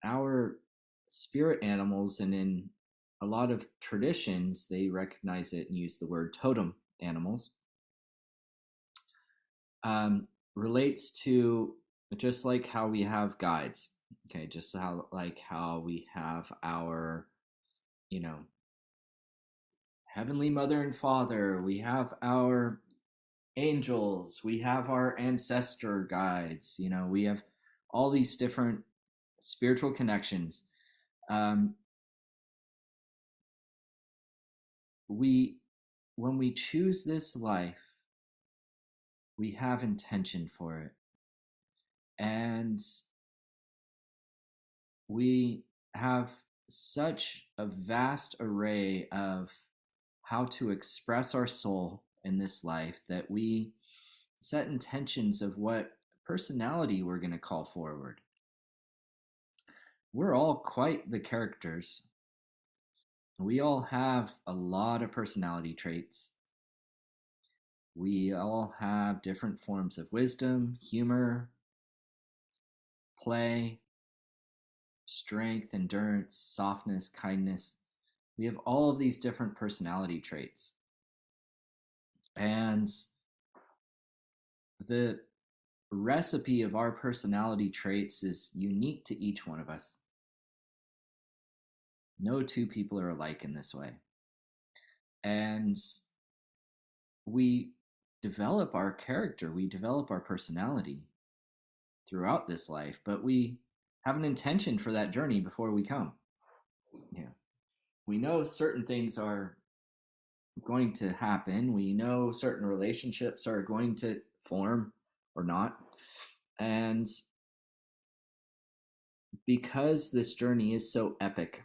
our spirit animals, and in a lot of traditions, they recognize it and use the word totem animals, relates to just like how we have guides. Okay, just how we have our, you know, heavenly mother and father, we have our angels, we have our ancestor guides, we have all these different spiritual connections. Um, we, when we choose this life, we have intention for it. And we have such a vast array of how to express our soul in this life that we set intentions of what personality we're going to call forward. We're all quite the characters. We all have a lot of personality traits. We all have different forms of wisdom, humor, play, strength, endurance, softness, kindness. We have all of these different personality traits. And the recipe of our personality traits is unique to each one of us. No two people are alike in this way. And we develop our character, we develop our personality throughout this life, but we have an intention for that journey before we come. Yeah. We know certain things are going to happen. We know certain relationships are going to form or not. And because this journey is so epic,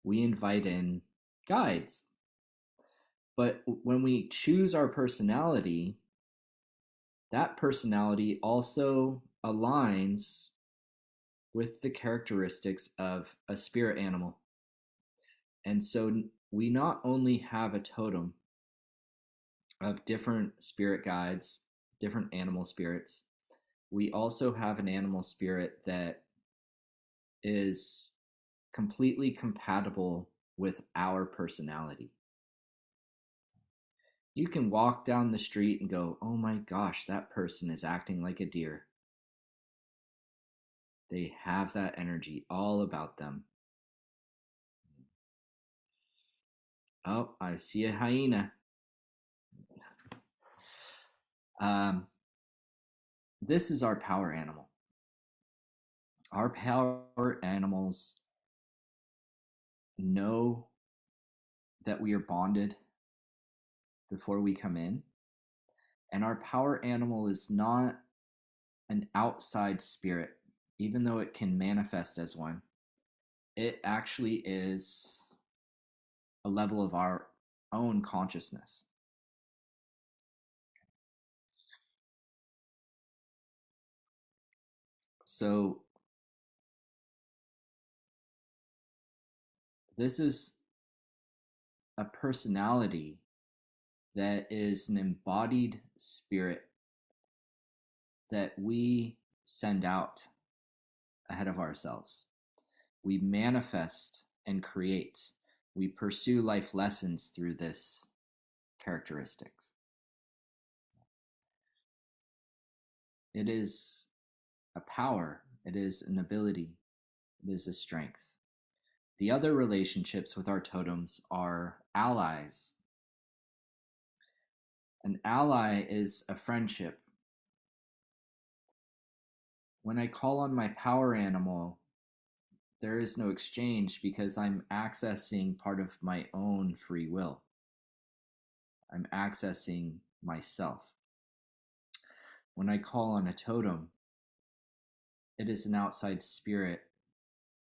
we invite in guides. But when we choose our personality, that personality also aligns with the characteristics of a spirit animal. And so we not only have a totem of different spirit guides, different animal spirits, we also have an animal spirit that is completely compatible with our personality. You can walk down the street and go, oh my gosh, that person is acting like a deer. They have that energy all about them. Oh, I see a hyena. Um, this is our power animal. Our power animals know that we are bonded before we come in. And our power animal is not an outside spirit, even though it can manifest as one. It actually is a level of our own consciousness. So this is a personality that is an embodied spirit that we send out ahead of ourselves. We manifest and create. We pursue life lessons through this characteristics. It is a power, it is an ability, it is a strength. The other relationships with our totems are allies. An ally is a friendship. When I call on my power animal, there is no exchange because I'm accessing part of my own free will. I'm accessing myself. When I call on a totem, it is an outside spirit,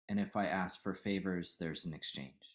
and if I ask for favors, there's an exchange.